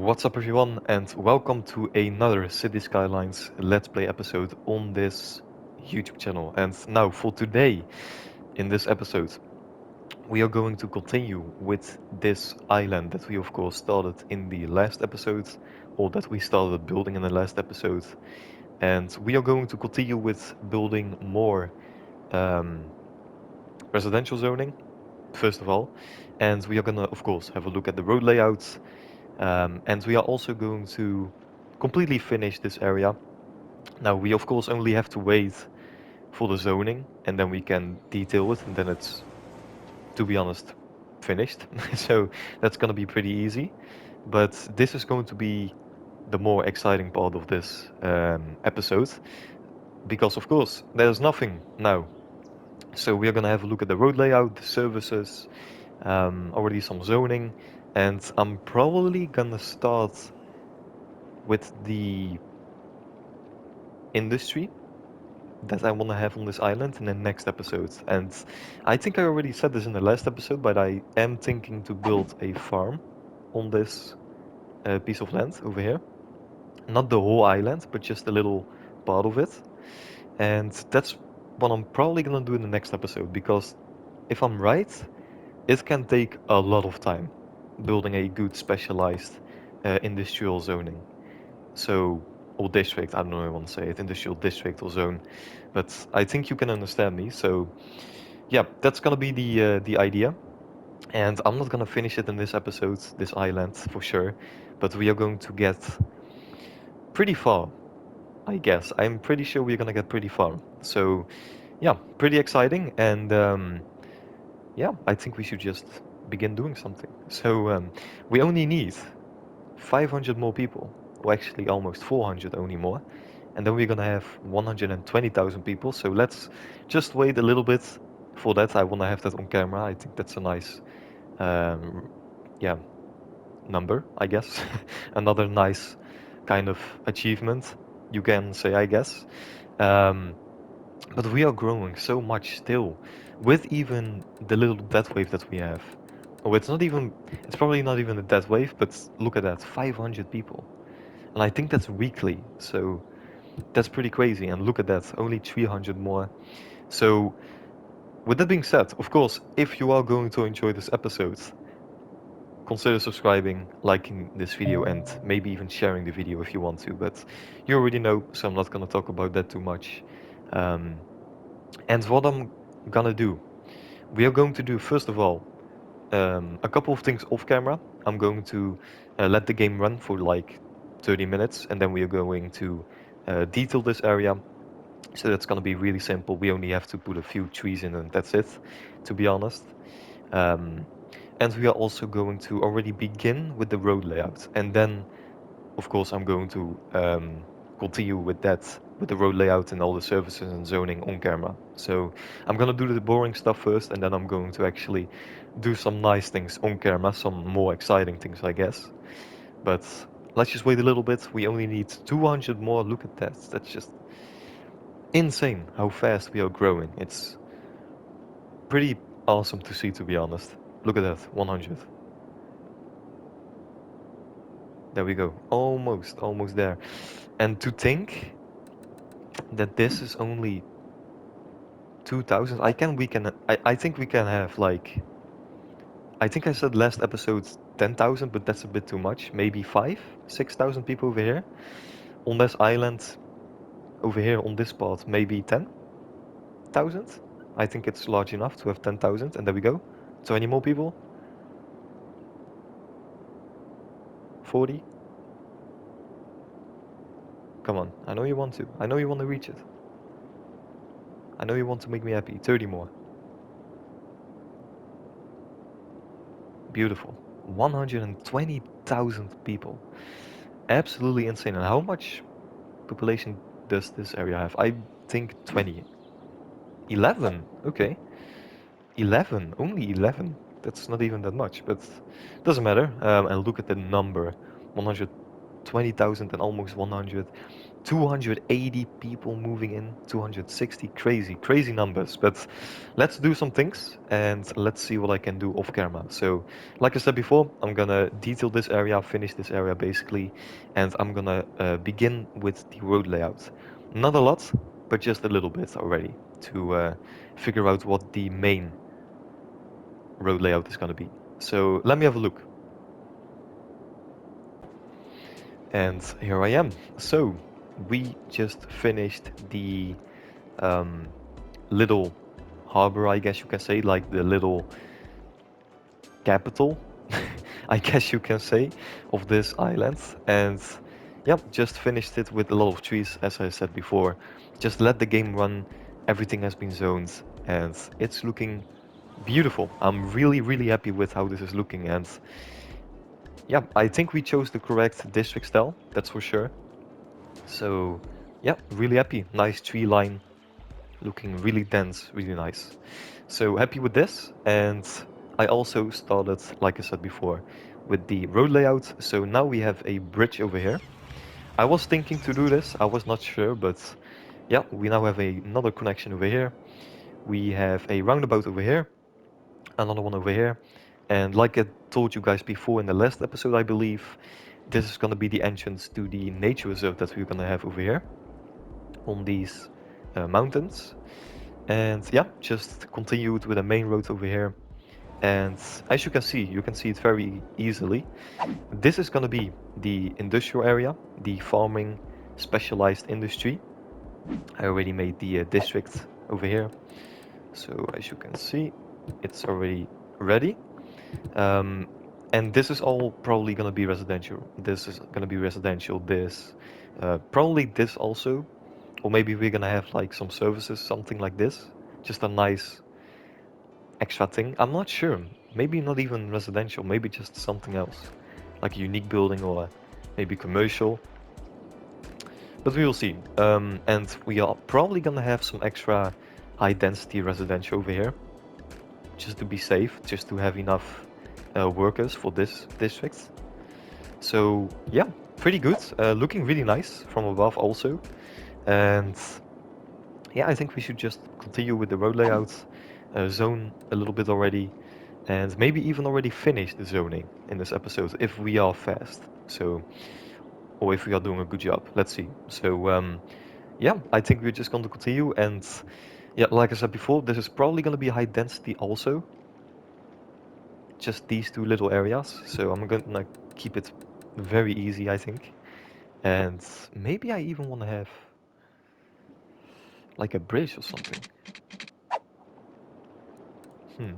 What's up everyone and welcome to another City Skylines Let's Play episode on this YouTube channel. And now for today, in this episode, we are going to continue with this island that we of course started in the last episode, or that we started building in the last episode. And we are going to continue with building more um, residential zoning, first of all. And we are gonna of course have a look at the road layouts. And we are also going to completely finish this area. Now, we of course only have to wait for the zoning, and then we can detail it, and then it's, to be honest, finished. So that's gonna be pretty easy. But this is going to be the more exciting part of this episode, because of course there's nothing now. So we are gonna have a look at the road layout, the services, already some zoning, and I'm probably gonna start with the industry that I want to have on this island in the next episode. And I think I already said this in the last episode, but I am thinking to build a farm on this piece of land over here. Not the whole island, but just a little part of it. And that's what I'm probably gonna do in the next episode, because if I'm right, it can take a lot of time building a good specialized industrial zoning. So, or district, I don't know how I want to say it, industrial district or zone, but I think you can understand me. So, yeah, that's gonna be the idea, and I'm not gonna finish it in this episode, this island for sure, but we are going to get pretty far, I guess. I'm pretty sure we're gonna get pretty far. So, yeah, pretty exciting, and yeah, I think we should just begin doing something. So, we only need 500 more people, or actually almost 400 only more, and then we're gonna have 120,000 people. So let's just wait a little bit for that. I want to have that on camera. I think that's a nice, um, yeah, number, I guess. Another nice kind of achievement, you can say, I guess. Um, but we are growing so much still, with even the little death wave that we have. Oh, it's not even, it's probably not even a death wave, but look at that, 500 people. And I think that's weekly, so that's pretty crazy. And look at that, only 300 more. So, with that being said, of course, if you are going to enjoy this episode, consider subscribing, liking this video, and maybe even sharing the video if you want to. But you already know, so I'm not gonna talk about that too much. Um, and what I'm gonna do, we are going to do, first of all, a couple of things off camera. I'm going to let the game run for like 30 minutes, and then we are going to detail this area. So that's going to be really simple. We only have to put a few trees in, and that's it, to be honest. Um, and we are also going to already begin with the road layout, and then, of course, I'm going to continue with that, with the road layout and all the services and zoning on camera. So I'm gonna do the boring stuff first, and then I'm going to actually do some nice things on camera, some more exciting things, I guess. But let's just wait a little bit. We only need 200 more. Look at that. That's just insane how fast we are growing. It's pretty awesome to see, to be honest. Look at that, 100. There we go. Almost there. And to think that this is only 2000. I think we can have like, I think I said last episode 10,000, but that's a bit too much. Maybe 6,000 people over here on this island. Over here on this part, maybe 10,000. I think it's large enough to have 10,000. And there we go. 20 more people. 40. Come on, I know you want to. I know you want to reach it. I know you want to make me happy. 30 more. Beautiful. 120,000 people. Absolutely insane. And how much population does this area have? I think 20. 11. Okay. 11. Only 11. That's not even that much, but doesn't matter. And look at the number. 120,000 and almost 100. 280 people moving in, 260, crazy numbers. But let's do some things and let's see what I can do off camera. So, like I said before, I'm gonna detail this area, finish this area basically, and I'm gonna begin with the road layout. Not a lot, but just a little bit already to figure out what the main road layout is gonna be. So let me have a look. And here I am. So we just finished the um, little harbor, I guess you can say, like the little capital, I guess you can say, of this island. And yeah, just finished it with a lot of trees, as I said before. Just let the game run, everything has been zoned, and it's looking beautiful. I'm really happy with how this is looking, and yeah, I think we chose the correct district style, that's for sure. So yeah, really happy. Nice tree line, looking really dense, really nice. So happy with this, and I also started, like I said before, with the road layout. So now we have a bridge over here. I was thinking to do this, I was not sure, but yeah, we now have another connection over here. We have a roundabout over here, another one over here, and like I told you guys before in the last episode, I believe, this is gonna be the entrance to the nature reserve that we're gonna have over here on these mountains. And yeah, just continued with the main road over here. And as you can see it very easily. This is going to be the industrial area, the farming specialized industry. I already made the district over here. So as you can see, it's already ready. Um, and this is all probably going to be residential. This is going to be residential, this, probably this also. Or maybe we're going to have like some services, something like this. Just a nice extra thing. I'm not sure. Maybe not even residential, maybe just something else. Like a unique building or maybe commercial. But we will see. And we are probably gonna have some extra high density residential over here. Just to be safe, just to have enough workers for this district. So yeah, pretty good. Looking really nice from above also. And yeah, I think we should just continue with the road layout, zone a little bit already, and maybe even already finish the zoning in this episode if we are fast. So, or if we are doing a good job. Let's see. So, yeah, I think we're just going to continue. And yeah, like I said before, this is probably going to be high density also. Just these two little areas. So I'm going to keep it very easy, I think. And maybe I even want to have like a bridge or something. Hmm.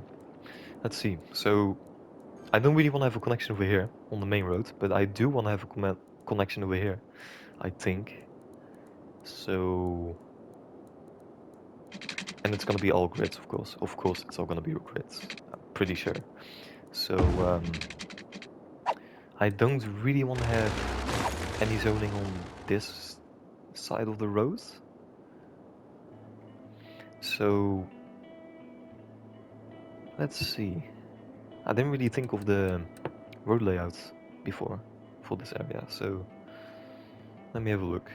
Let's see. So I don't really want to have a connection over here on the main road, but I do want to have a connection over here, I think. So, and it's gonna be all grids, of course. Of course, it's all gonna be grids. I'm pretty sure. So, I don't really want to have any zoning on this side of the road. So, let's see. I didn't really think of the road layouts before for this area, so let me have a look.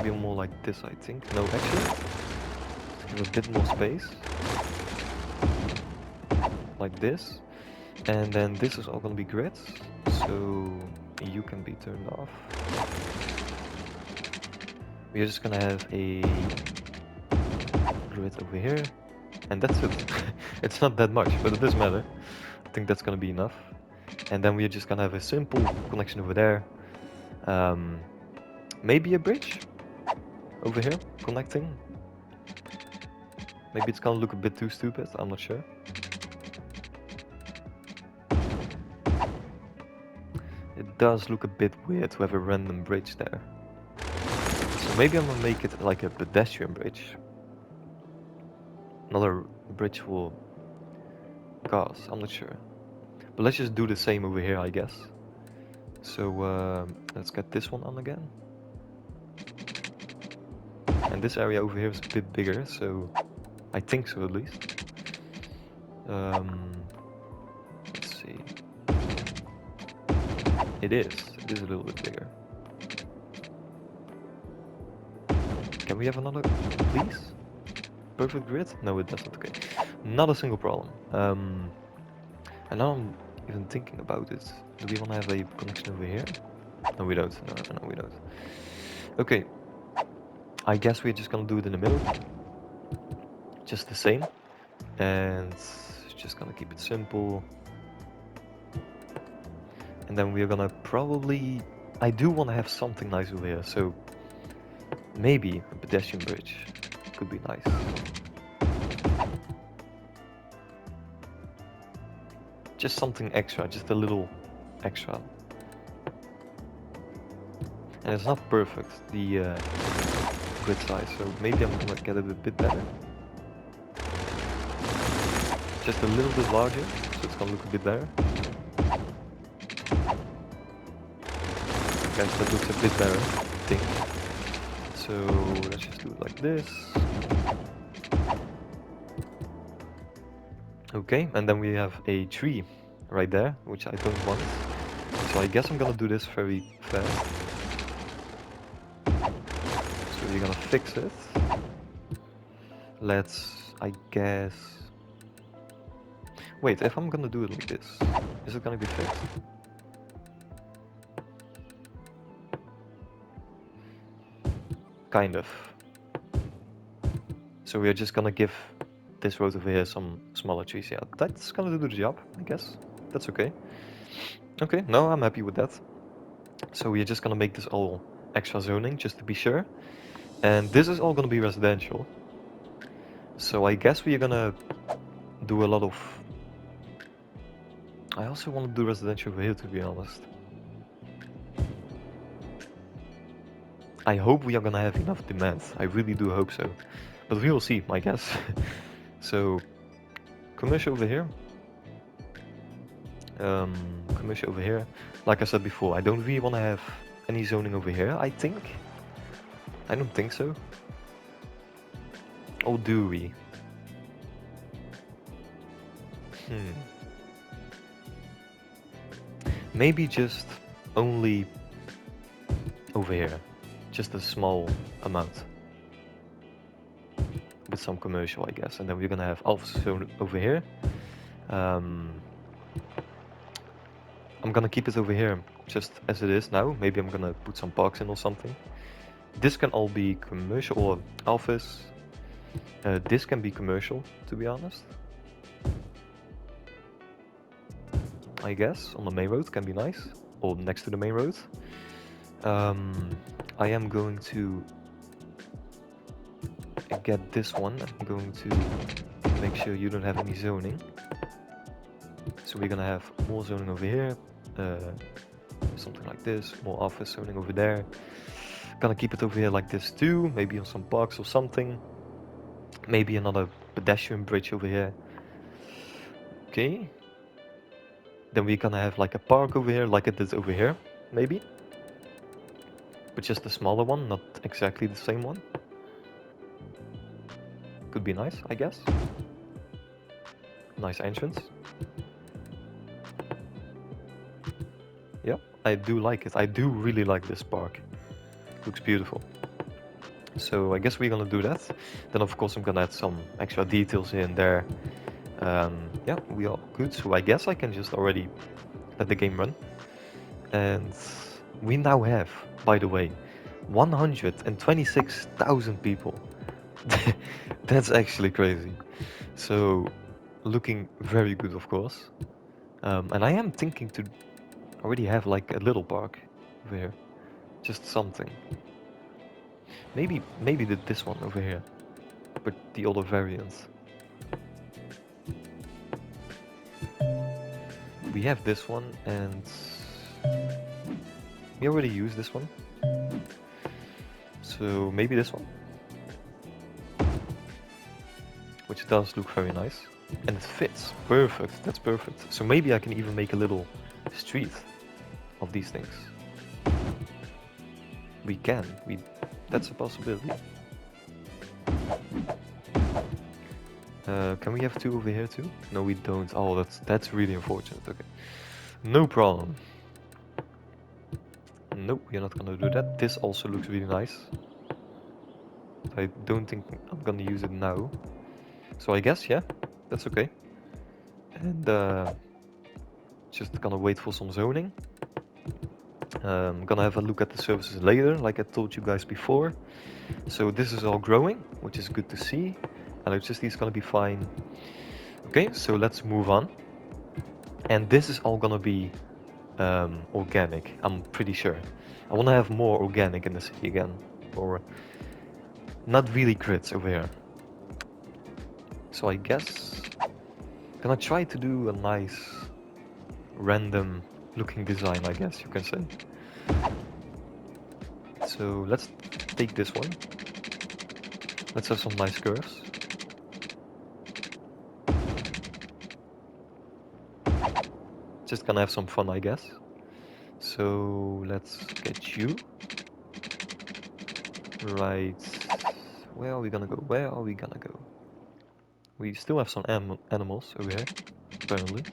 Be more like this, I think. No, actually, let's give a bit more space. Like this. And then this is all gonna be grids, so you can be turned off. We're just gonna have a grid over here, and that's it. It's not that much, but it doesn't matter. I think that's gonna be enough. And then we're just gonna have a simple connection over there. Maybe a bridge over here connecting. Maybe it's gonna look a bit too stupid, I'm not sure. It does look a bit weird to have a random bridge there. So maybe I'm gonna make it like a pedestrian bridge. Another bridge for cars, I'm not sure. But let's just do the same over here, I guess. So let's get this one on again. And And this area over here is a bit bigger, so I think so at least. Let's see. It is a little bit bigger. Can we have another, please? Perfect grid? No, it doesn't. Okay, not a single problem. And now I'm even thinking about it. Do we want to have a connection over here? No, we don't. No, we don't. Okay. I guess we're just gonna do it in the middle. Just the same. And just gonna keep it simple. And then we're gonna probably... I do want to have something nice over here, so maybe a pedestrian bridge could be nice. Just something extra, just a little extra. And it's not perfect, the grid size, so maybe I'm gonna get it a bit better. Just a little bit larger, so it's gonna look a bit better. Guys, that looks a bit better, I think. So let's just do it like this. Okay, and then we have a tree right there, which I don't want. So I guess I'm gonna do this very fast. So we're gonna fix it. Let's, I guess... Wait, if I'm gonna do it like this, is it gonna be fixed? Kind of. So we're just gonna give this road over here some smaller trees. Yeah, that's gonna do the job, I guess. That's okay. Okay, no, I'm happy with that. So we're just gonna make this all extra zoning, just to be sure. And this is all gonna be residential. So I guess we're gonna do a lot of... I also want to do residential over here, to be honest. I hope we are gonna have enough demand. I really do hope so. But we will see, I guess. So, commercial over here. Commercial over here. Like I said before, I don't really want to have any zoning over here, I think. I don't think so. Or do we? Maybe just only over here. Just a small amount. With some commercial, I guess. And then we're gonna have office zone over here. I'm gonna keep it over here just as it is now. Maybe I'm gonna put some parks in or something. This can all be commercial or office. This can be commercial, to be honest. I guess on the main road can be nice, or next to the main road. I am going to get this one. I'm going to make sure you don't have any zoning. So we're gonna have more zoning over here, something like this, more office zoning over there. Gonna keep it over here like this too, maybe on some parks or something. Maybe another pedestrian bridge over here. Okay. Then we're gonna have like a park over here, like it is over here, maybe. But just a smaller one, not exactly the same one. Could be nice, I guess. Nice entrance. Yeah, I do like it. I do really like this park. Looks beautiful. So I guess we're gonna do that. Then of course I'm gonna add some extra details here and there. Yeah, we are good. So I guess I can just already let the game run. And we now have, by the way, 126,000 people. That's actually crazy. So looking very good, of course. And I am thinking to already have like a little park over here. Just something. Maybe this one over here, but the other variants. We have this one, and we already used this one. So maybe this one, which does look very nice, and it fits perfect. That's perfect. So maybe I can even make a little street of these things. We can. That's a possibility. Can we have 2 over here too? No, we don't. Oh, that's really unfortunate. Okay, no problem. Nope, we're not gonna do that. This also looks really nice. I don't think I'm gonna use it now. So I guess, yeah, that's okay. And just gonna wait for some zoning. Gonna have a look at the services later, like I told you guys before. So this is all growing, which is good to see. Electricity is gonna be fine. Okay, so let's move on. And this is all gonna be organic, I'm pretty sure. I wanna have more organic in the city again, or not really grids over here. So I guess I'm gonna try to do a nice random looking design, I guess you can say. So let's take this one. Let's have some nice curves. Just gonna have some fun, I guess. So let's get you. Right. Where are we gonna go? Where are we gonna go? We still have some animals over here, apparently.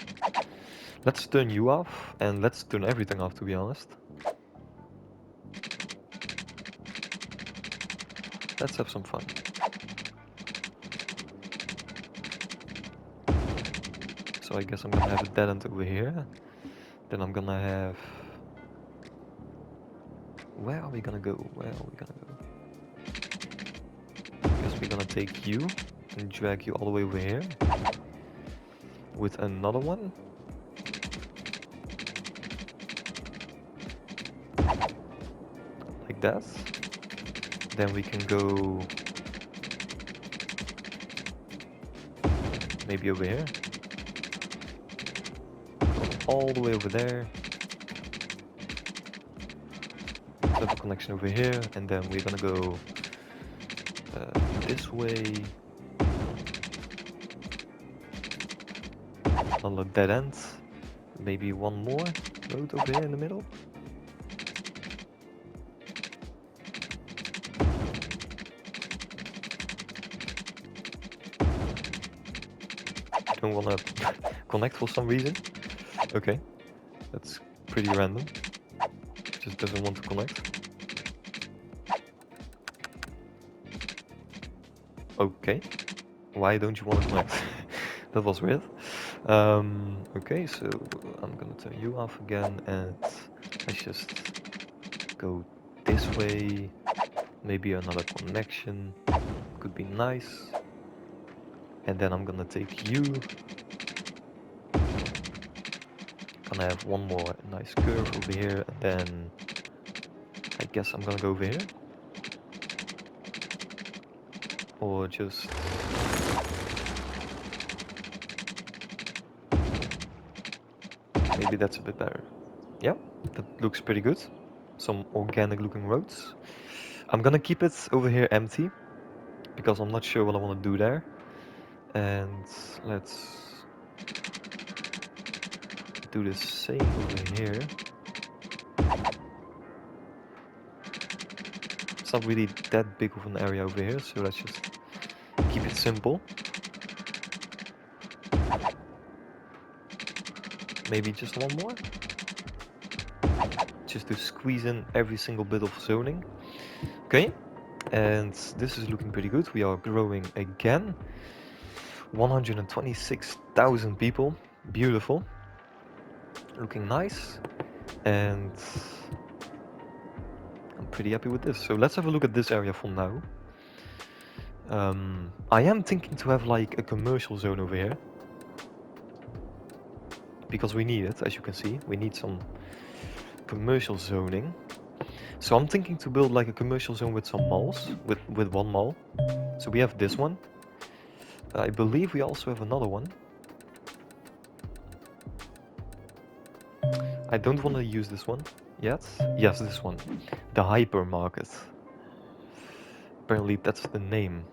Let's turn you off, and let's turn everything off, to be honest. Let's have some fun. So I guess I'm gonna have a dead end over here. Then I'm gonna have... Where are we gonna go? Where are we gonna go? I guess we're gonna take you and drag you all the way over here. With another one. Like that. Then we can go... maybe over here. Go all the way over there. Have a connection over here, and then we're gonna go this way. Another dead end. Maybe one more road over here in the middle. Don't wanna connect for some reason. Okay, that's pretty random. Just doesn't want to connect. Okay, why don't you want to connect? That was weird. Okay, so I'm gonna turn you off again, and let's just go this way. Maybe another connection could be nice. And then I'm gonna take you. Gonna have one more nice curve over here, and then I guess I'm gonna go over here. Or just... maybe that's a bit better. Yeah, that looks pretty good. Some organic looking roads. I'm gonna keep it over here empty, because I'm not sure what I want to do there. And let's do the same over here. It's not really that big of an area over here, so let's just keep it simple. Maybe just one more. Just to squeeze in every single bit of zoning. Okay, and this is looking pretty good. We are growing again. 126,000 people. Beautiful. Looking nice. And I'm pretty happy with this. So let's have a look at this area for now. I am thinking to have like a commercial zone over here. Because we need it, as you can see. We need some commercial zoning. So I'm thinking to build like a commercial zone with some malls, with one mall. So we have this one. I believe we also have another one. I don't want to use this one yet. Yes, this one. The hypermarket. Apparently that's the name.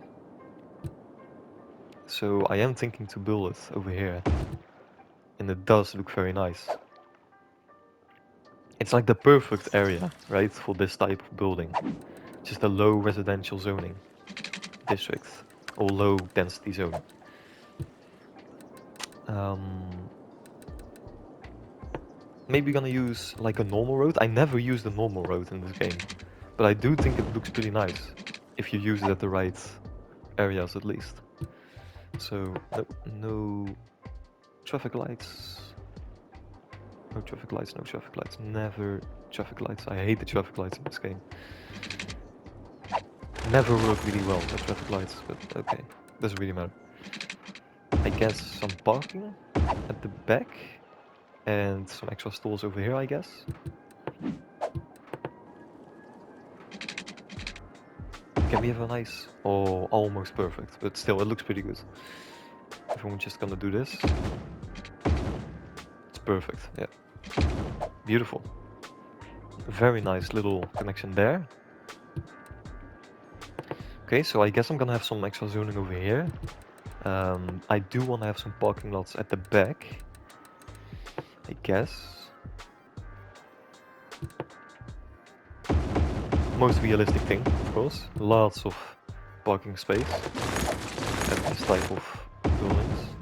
So I am thinking to build it over here. And it does look very nice. It's like the perfect area, right, for this type of building. Just a low residential zoning district. Or low density zone. Maybe gonna use like a normal road. I never use the normal road in this game, but I do think it looks pretty nice if you use it at the right areas at least. So no traffic lights. No traffic lights, no traffic lights. Never traffic lights. I hate the traffic lights in this game. Never work really well, the traffic lights, but okay. Doesn't really matter. I guess some parking at the back. And some extra stalls over here, I guess. Can we have a nice... Oh, almost perfect, but still, it looks pretty good. If I'm just gonna do this. It's perfect, yeah. Beautiful. Very nice little connection there. Okay, so I guess I'm gonna have some extra zoning over here. I do want to have some parking lots at the back. I guess. Most realistic thing, of course. Lots of parking space at this type of buildings.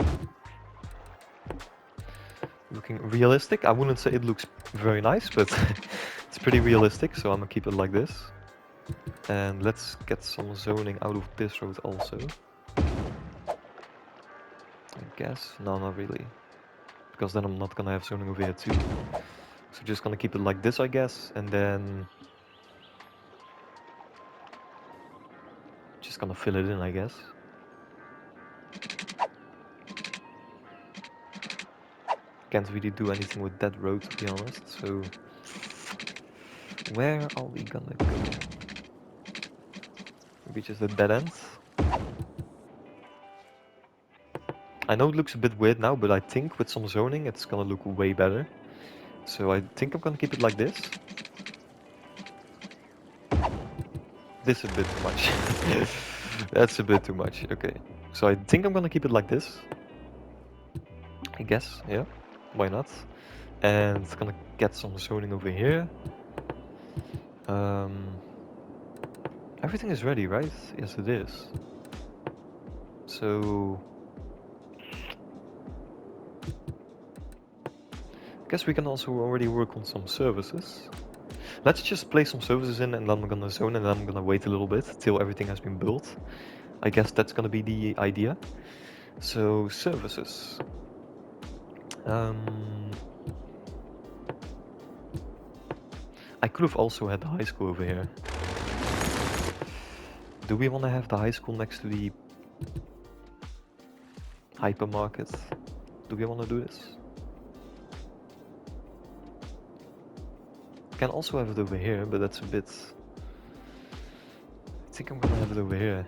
Looking realistic. I wouldn't say it looks very nice, but it's pretty realistic, so I'm gonna keep it like this. And let's get some zoning out of this road also. I guess. No, not really. Because then I'm not gonna have zoning over here too. So just gonna keep it like this, I guess, and then just gonna fill it in, I guess. Can't really do anything with that road, to be honest, so... Where are we gonna go? Maybe just a dead end? I know it looks a bit weird now, but I think with some zoning it's gonna look way better. So I think I'm gonna keep it like this. This is a bit too much. That's a bit too much, okay. So I think I'm gonna keep it like this. I guess, yeah. Why not? And it's gonna get some zoning over here. Everything is ready, right? Yes, it is. So... I guess we can also already work on some services. Let's just place some services in and then I'm gonna zone and then I'm gonna wait a little bit till everything has been built. I guess that's gonna be the idea. So, services. I could have also had the high school over here. Do we want to have the high school next to the hypermarket? Do we want to do this? Can also have it over here, but that's a bit... I think I'm gonna have it over here.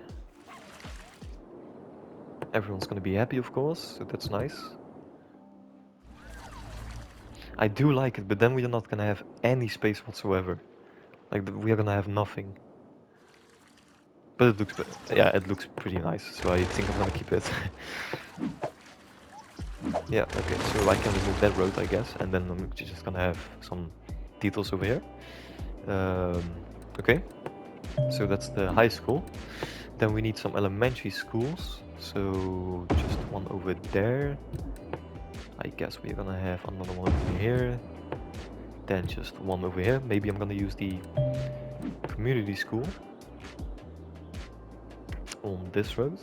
Everyone's gonna be happy, of course, so that's nice. I do like it, but then we're not gonna have any space whatsoever. Like, we are gonna have nothing. But it looks, yeah, it looks pretty nice, so I think I'm gonna keep it. Yeah, okay, so I can remove that road, I guess, and then I'm just gonna have some details over here. Okay, so that's the high school. Then we need some elementary schools, so just one over there. I guess we're gonna have another one over here. Then just one over here. Maybe I'm gonna use the community school on this road.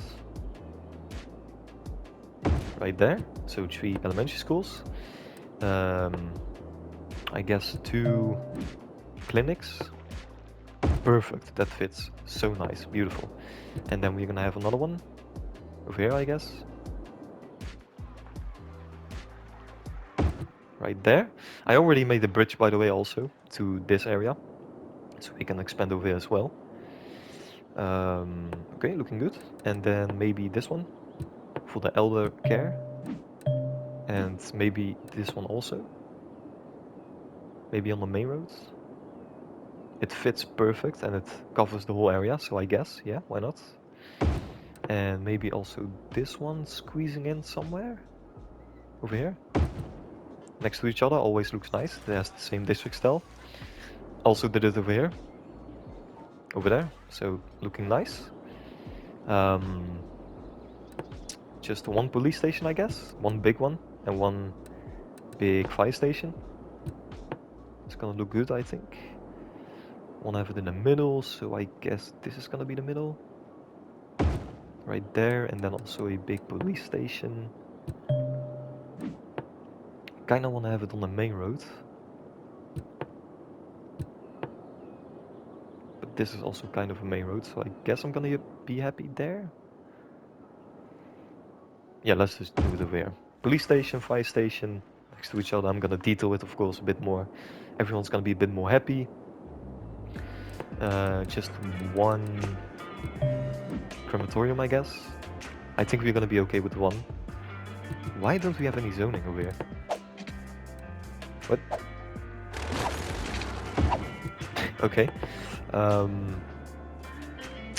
Right there. So 3 elementary schools. I guess 2 clinics. Perfect, that fits. So nice, beautiful. And then we're gonna have another one over here, I guess. Right there. I already made the bridge, by the way, also to this area. So we can expand over here as well. Okay, looking good. And then maybe this one for the elder care. And maybe this one also. Maybe on the main roads. It fits perfect and it covers the whole area, so I guess, yeah, why not? And maybe also this one squeezing in somewhere. Over here. Next to each other, always looks nice. It has the same district style. Also did it over here. Over there, so looking nice. just one police station, I guess. One big one and one big fire station. It's gonna look good, I think. Wanna have it in the middle, so I guess this is gonna be the middle. Right there, and then also a big police station. Kinda wanna have it on the main road. But this is also kind of a main road, so I guess I'm gonna be happy there. Yeah, let's just do it over here. Police station, fire station, next to each other. I'm gonna detail it, of course, a bit more. Everyone's gonna be a bit more happy. Just one crematorium, I guess. I think we're gonna be okay with one. Why don't we have any zoning over here? What? Okay.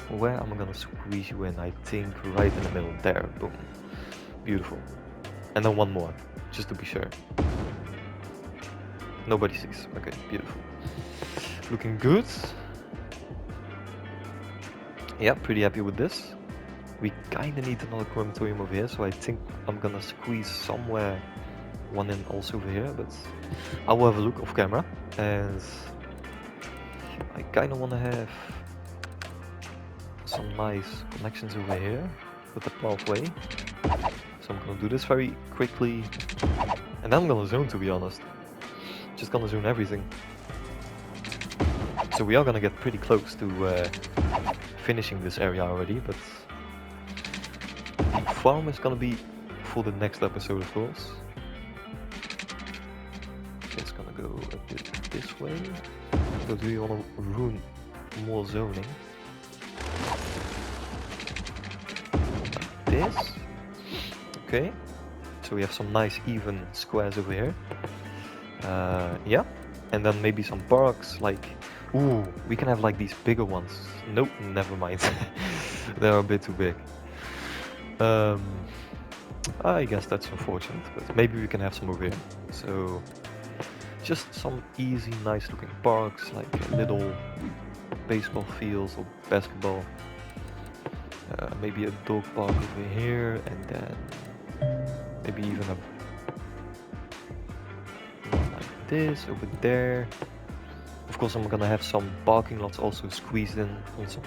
Where am I gonna squeeze you in? I think right in the middle. There. Boom. Beautiful. And then one more, just to be sure. Nobody sees. Okay, beautiful. Looking good. Yeah, pretty happy with this. We kinda need another crematorium over here, so I think I'm gonna squeeze somewhere one in also over here, but I will have a look off camera. And I kinda wanna have some nice connections over here with the pathway. So I'm gonna do this very quickly. And then I'm gonna zone, to be honest. Just gonna zone everything. So we are gonna get pretty close to finishing this area already, but the farm is gonna be for the next episode, of course. It's gonna go a bit this way. But we wanna ruin more zoning. Like this. Okay. So we have some nice even squares over here. Yeah. And then maybe some parks, like... Ooh, we can have like these bigger ones. Nope, never mind. They're a bit too big. I guess that's unfortunate, but maybe we can have some over here. So, just some easy, nice looking parks, like little baseball fields or basketball. Maybe a dog park over here, and then maybe even a one like this over there. Of course, I'm gonna have some parking lots also squeezed in on some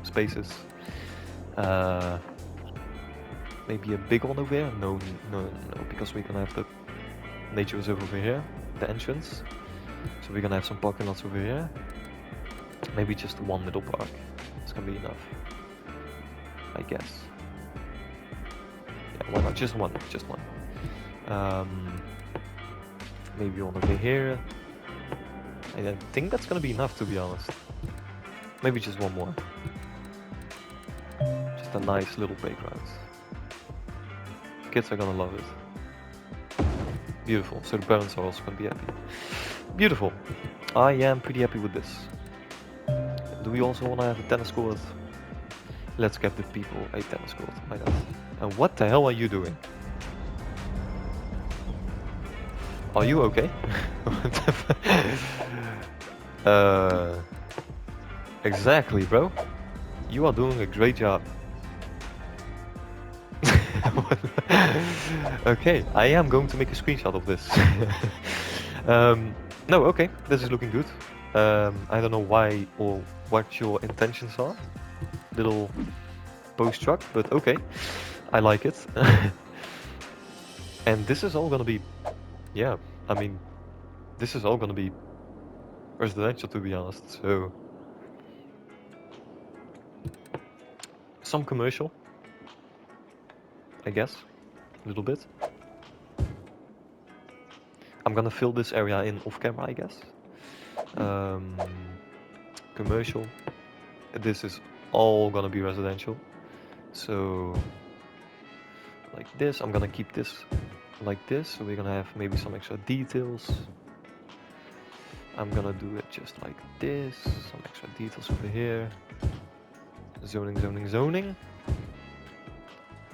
spaces. Maybe a big one over here? No, because we're gonna have the nature reserve over here, the entrance. So we're gonna have some parking lots over here. Maybe just one little park. It's gonna be enough, I guess. Yeah, why not? Just one, just one. Maybe one over here. I think that's gonna be enough, to be honest. Maybe just one more. Just a nice little playground. Kids are gonna love it. Beautiful. So the parents are also gonna be happy. Beautiful. I am pretty happy with this. Do we also wanna have a tennis court? Let's give the people a tennis court. Why not? And what the hell are you doing? Are you okay? Exactly, bro. You are doing a great job. Okay, I am going to make a screenshot of this. No, okay, this is looking good. I don't know why or what your intentions are. Little post truck, but okay, I like it. And this is all gonna be, yeah, I mean, this is all gonna be residential, to be honest. So some commercial, I guess, a little bit. I'm gonna fill this area in off camera, I guess. Commercial. This is all gonna be residential. So like this, I'm gonna keep this like this. So we're gonna have maybe some extra details. I'm gonna do it just like this. Some extra details over here. Zoning, zoning, zoning.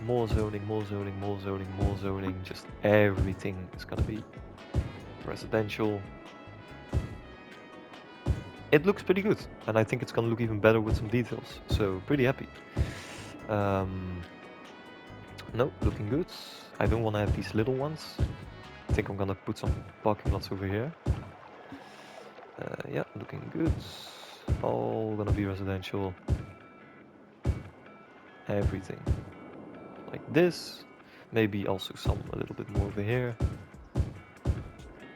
More zoning, more zoning, more zoning, more zoning. Just everything is gonna be residential. It looks pretty good, and I think it's gonna look even better with some details. So pretty happy. No, looking good. I don't want to have these little ones. I think I'm gonna put some parking lots over here. Yeah, looking good. All gonna be residential. Everything like this. Maybe also some a little bit more over here.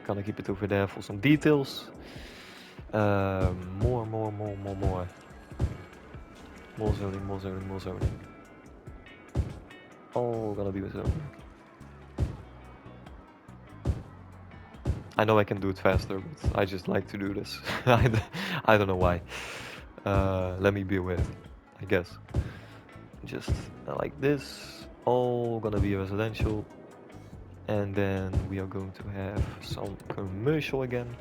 Gonna keep it over there for some details. More. More zoning, more zoning, more zoning. All gonna be with zoning. I know I can do it faster, but I just like to do this. I don't know why. Let me be aware, I guess. Just like this. All gonna be residential. And then we are going to have some commercial again.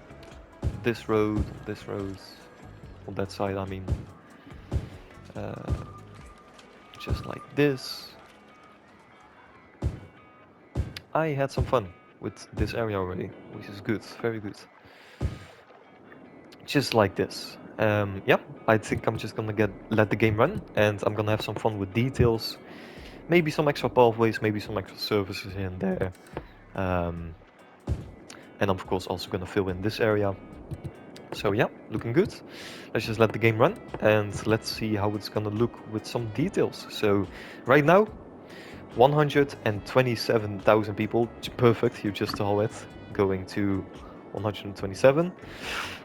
This road, on that side, I mean. Just like this. I had some fun with this area already, which is good, very good. Just like this. Yeah, I think I'm just gonna let the game run, and I'm gonna have some fun with details. Maybe some extra pathways, maybe some extra services here and there. And I'm of course also gonna fill in this area. So yeah, looking good. Let's just let the game run, and let's see how it's gonna look with some details. So right now, 127,000 people, perfect, you just saw it, going to 127.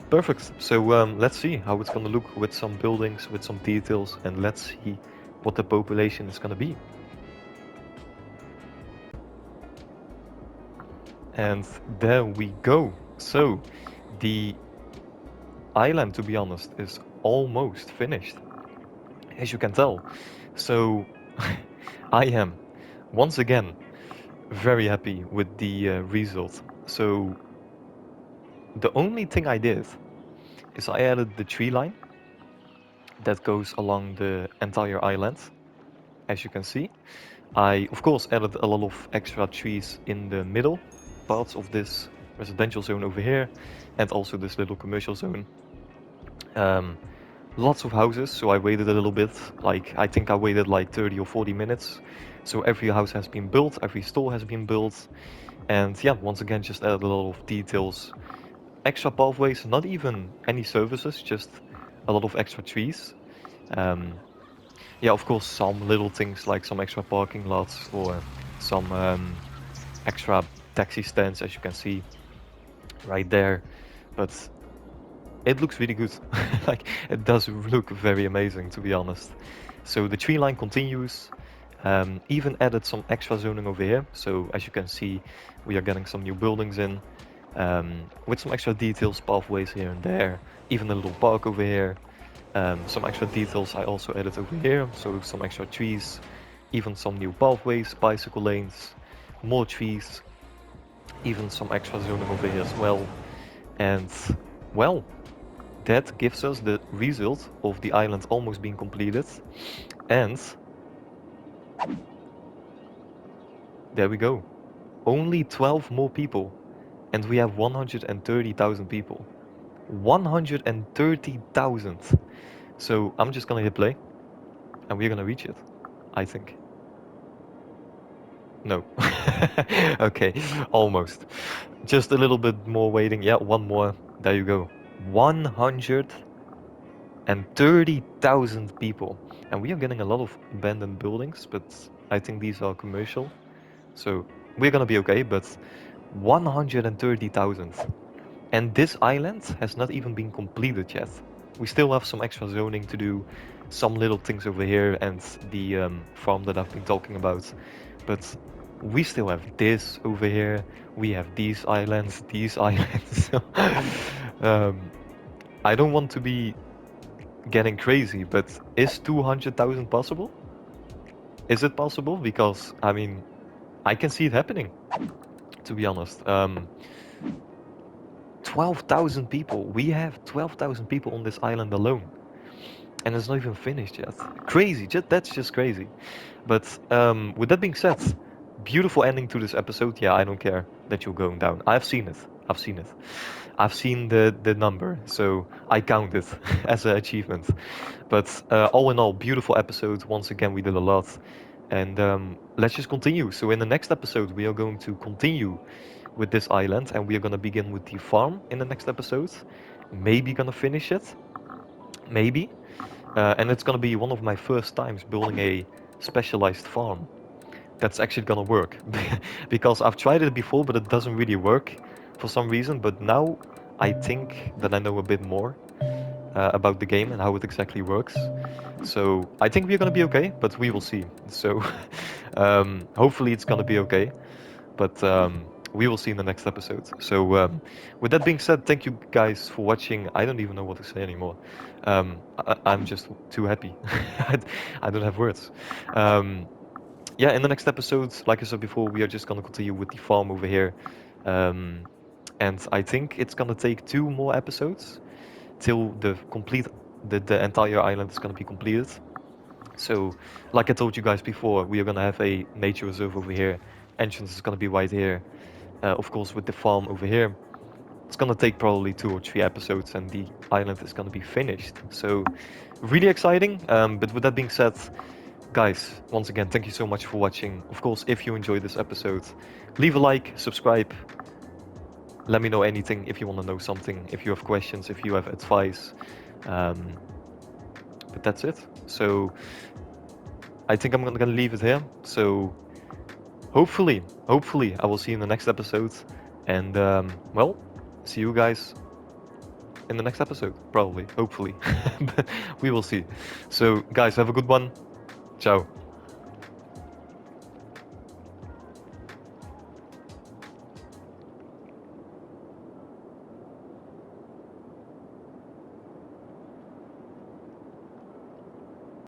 Perfect. So let's see how it's gonna look with some buildings, with some details, and let's see what the population is gonna be. And there we go. So the island, to be honest, is almost finished, as you can tell. So I am once again very happy with the result. So the only thing I did is I added the tree line that goes along the entire island, as you can see. I of course added a lot of extra trees in the middle parts of this residential zone over here, and also this little commercial zone. Lots of houses, so I waited a little bit, like I think I waited like 30 or 40 minutes. So every house has been built, every store has been built, and yeah, once again just added a lot of details. Extra pathways, not even any services, just a lot of extra trees. Yeah, of course, some little things like some extra parking lots or some extra taxi stands, as you can see right there. But it looks really good. Like, it does look very amazing, to be honest. So the tree line continues. Even added some extra zoning over here. So as you can see, we are getting some new buildings in. With some extra details, pathways here and there. Even a little park over here. Some extra details I also added over here. So some extra trees. Even some new pathways, bicycle lanes. More trees. Even some extra zoning over here as well. And, well, that gives us the result of the island almost being completed. And there we go. Only 12 more people. And we have 130,000 people. 130,000. So I'm just gonna hit play. And we're gonna reach it. I think. No. Okay, almost. Just a little bit more waiting. Yeah, one more. There you go. 130,000 people. And we are getting a lot of abandoned buildings, but I think these are commercial. So we're gonna be okay, but 130,000. And this island has not even been completed yet. We still have some extra zoning to do, some little things over here, and the farm that I've been talking about. But we still have this over here. We have these islands, these islands. I don't want to be getting crazy, but is 200,000 possible? Is it possible? Because, I mean, I can see it happening, to be honest. 12,000 people. We have 12,000 people on this island alone. And it's not even finished yet. Crazy. That's just crazy. But with that being said, beautiful ending to this episode. Yeah, I don't care that you're going down. I've seen it. I've seen it. I've seen the number, so I count it as an achievement. But all in all, beautiful episode. Once again, we did a lot. And let's just continue. So in the next episode, we are going to continue with this island, and we are gonna begin with the farm in the next episode. Maybe gonna finish it, maybe. And it's gonna be one of my first times building a specialized farm that's actually gonna work. Because I've tried it before, but it doesn't really work for some reason. But now I think that I know a bit more about the game and how it exactly works. So I think we're gonna be okay, but we will see. So hopefully it's gonna be okay, but we will see in the next episode. So with that being said, thank you guys for watching. I don't even know what to say anymore. I'm just too happy. I don't have words. Yeah, in the next episode, like I said before, we are just gonna continue with the farm over here. And I think it's gonna take 2 more episodes till the entire island is gonna be completed. So, like I told you guys before, we are gonna have a nature reserve over here. Entrance is gonna be right here. Of course, with the farm over here, it's gonna take probably 2 or 3 episodes, and the island is gonna be finished. So, really exciting. But with that being said, guys, once again, thank you so much for watching. Of course, if you enjoyed this episode, leave a like, subscribe. Let me know anything if you want to know something, if you have questions, if you have advice. But that's it. So I think I'm gonna leave it here. So hopefully, I will see you in the next episode. And well, see you guys in the next episode, probably, hopefully. But we will see. So guys, have a good one. Ciao.